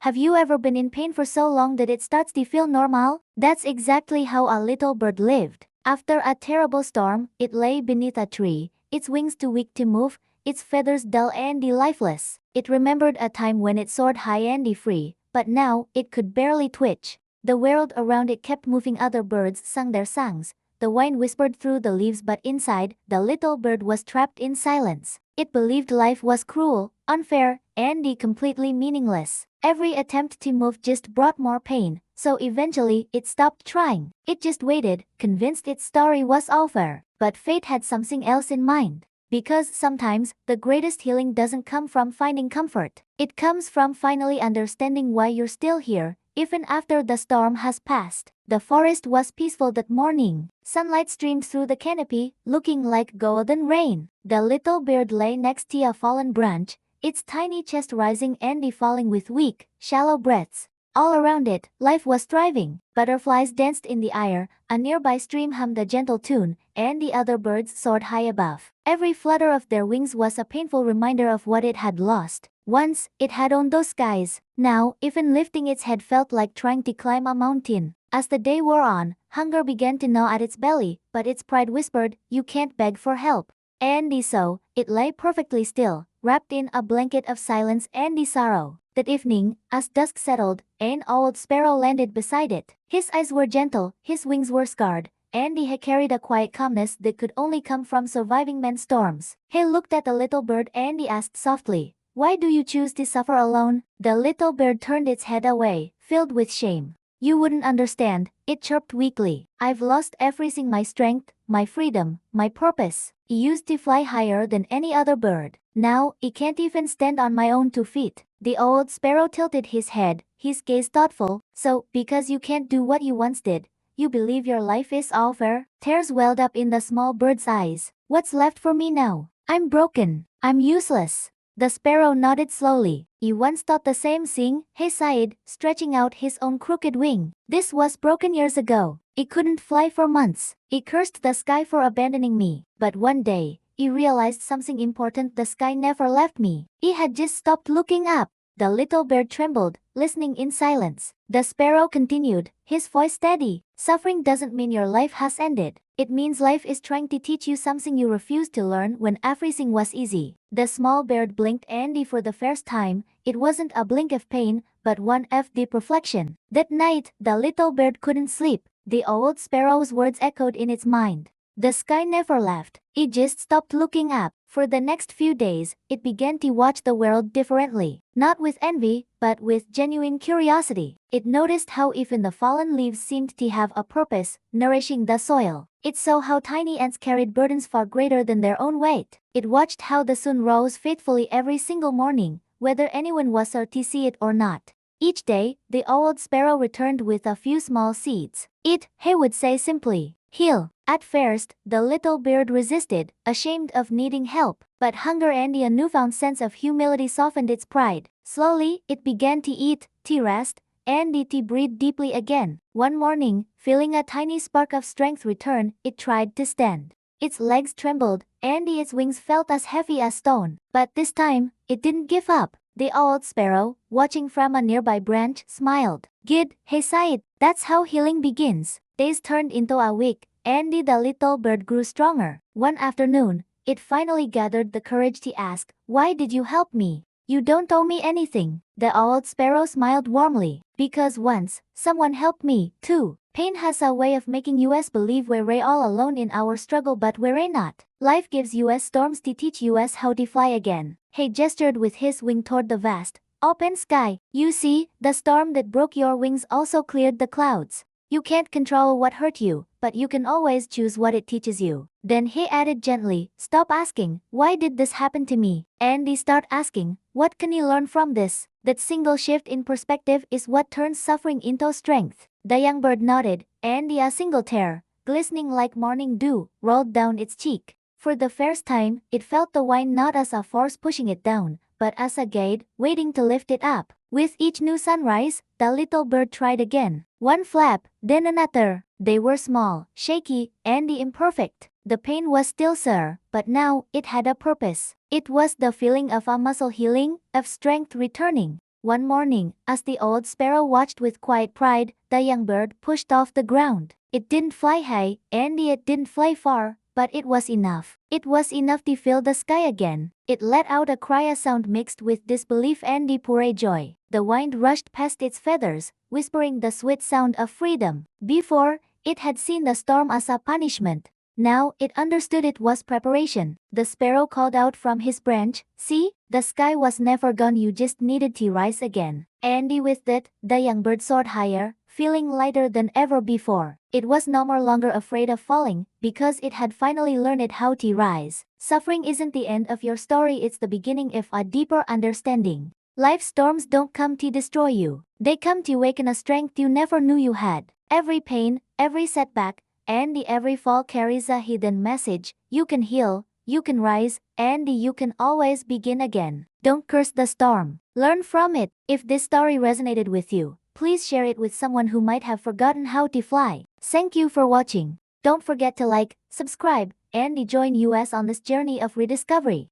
Have you ever been in pain for so long that it starts to feel normal? That's exactly how a little bird lived. After a terrible storm, it lay beneath a tree, its wings too weak to move, its feathers dull and lifeless. It remembered a time when it soared high and free, but now it could barely twitch. The world around it kept moving. Other birds sang their songs. The wind whispered through the leaves, but inside, the little bird was trapped in silence. It believed life was cruel, unfair, and completely meaningless. Every attempt to move just brought more pain, so eventually it stopped trying. It just waited, convinced its story was over. But fate had something else in mind. Because sometimes, the greatest healing doesn't come from finding comfort. It comes from finally understanding why you're still here, even after the storm has passed. The forest was peaceful that morning. Sunlight streamed through the canopy, looking like golden rain. The little bird lay next to a fallen branch, its tiny chest rising and falling with weak, shallow breaths. All around it, life was thriving. Butterflies danced in the air, a nearby stream hummed a gentle tune, and the other birds soared high above. Every flutter of their wings was a painful reminder of what it had lost. Once, it had owned those skies. Now, even lifting its head felt like trying to climb a mountain. As the day wore on, hunger began to gnaw at its belly, but its pride whispered, "You can't beg for help." And so, it lay perfectly still, wrapped in a blanket of silence and sorrow. That evening, as dusk settled, an old sparrow landed beside it. His eyes were gentle, his wings were scarred, and he had carried a quiet calmness that could only come from surviving men's storms. He looked at the little bird and he asked softly, "Why do you choose to suffer alone?" The little bird turned its head away, filled with shame. "You wouldn't understand," it chirped weakly. "I've lost everything: my strength, my freedom, my purpose. I used to fly higher than any other bird. Now, I can't even stand on my own 2 feet. The old sparrow tilted his head, his gaze thoughtful. "So, because you can't do what you once did, you believe your life is over?" Tears welled up in the small bird's eyes. "What's left for me now? I'm broken. I'm useless." The sparrow nodded slowly. "You once thought the same thing," he sighed, stretching out his own crooked wing. "This was broken years ago. I couldn't fly for months. I cursed the sky for abandoning me. But one day, I realized something important: the sky never left me. I had just stopped looking up." The little bird trembled, listening in silence. The sparrow continued, his voice steady. "Suffering doesn't mean your life has ended. It means life is trying to teach you something you refused to learn when everything was easy." The small bird blinked, and for the first time, it wasn't a blink of pain, but one of deep reflection. That night, the little bird couldn't sleep. The old sparrow's words echoed in its mind. The sky never left. It just stopped looking up. For the next few days, it began to watch the world differently. Not with envy, but with genuine curiosity. It noticed how even the fallen leaves seemed to have a purpose, nourishing the soil. It saw how tiny ants carried burdens far greater than their own weight. It watched how the sun rose faithfully every single morning, whether anyone was there to see it or not. Each day, the old sparrow returned with a few small seeds. He would say simply, "Heal." At first, the little bird resisted, ashamed of needing help, but hunger and a newfound sense of humility softened its pride. Slowly, it began to eat, to rest, and to breathe deeply again. One morning, feeling a tiny spark of strength return, it tried to stand. Its legs trembled, and its wings felt as heavy as stone. But this time, it didn't give up. The old sparrow, watching from a nearby branch, smiled. "Good," he sighed. "That's how healing begins." Days turned into a week, and the little bird grew stronger. One afternoon, it finally gathered the courage to ask, "Why did you help me?" "You don't owe me anything." The old sparrow smiled warmly. "Because once, someone helped me, too." Pain has a way of making us believe we're all alone in our struggle, but we're not. Life gives us storms to teach us how to fly again. He gestured with his wing toward the vast, open sky. "You see, the storm that broke your wings also cleared the clouds. You can't control what hurt you, but you can always choose what it teaches you." Then he added gently, "Stop asking, 'Why did this happen to me?' and start asking, 'What can you learn from this?'" That single shift in perspective is what turns suffering into strength. The young bird nodded, and a single tear, glistening like morning dew, rolled down its cheek. For the first time, it felt the wind not as a force pushing it down, but as a guide, waiting to lift it up. With each new sunrise, the little bird tried again. One flap, then another. They were small, shaky, and imperfect. The pain was still sore, but now, it had a purpose. It was the feeling of a muscle healing, of strength returning. One morning, as the old sparrow watched with quiet pride, the young bird pushed off the ground. It didn't fly high, and it didn't fly far, but it was enough. It was enough to fill the sky again. It let out a cry, a sound mixed with disbelief and pure joy. The wind rushed past its feathers, whispering the sweet sound of freedom. Before, it had seen the storm as a punishment. Now, it understood it was preparation. The sparrow called out from his branch, "See, the sky was never gone, you just needed to rise again." And with that, the young bird soared higher, feeling lighter than ever before. It was no more longer afraid of falling, because it had finally learned how to rise. Suffering isn't the end of your story, it's the beginning of a deeper understanding. Life's storms don't come to destroy you. They come to awaken a strength you never knew you had. Every pain, every setback, and every fall carries a hidden message. You can heal, you can rise, and you can always begin again. Don't curse the storm. Learn from it. If this story resonated with you, please share it with someone who might have forgotten how to fly. Thank you for watching. Don't forget to like, subscribe, and join us on this journey of rediscovery.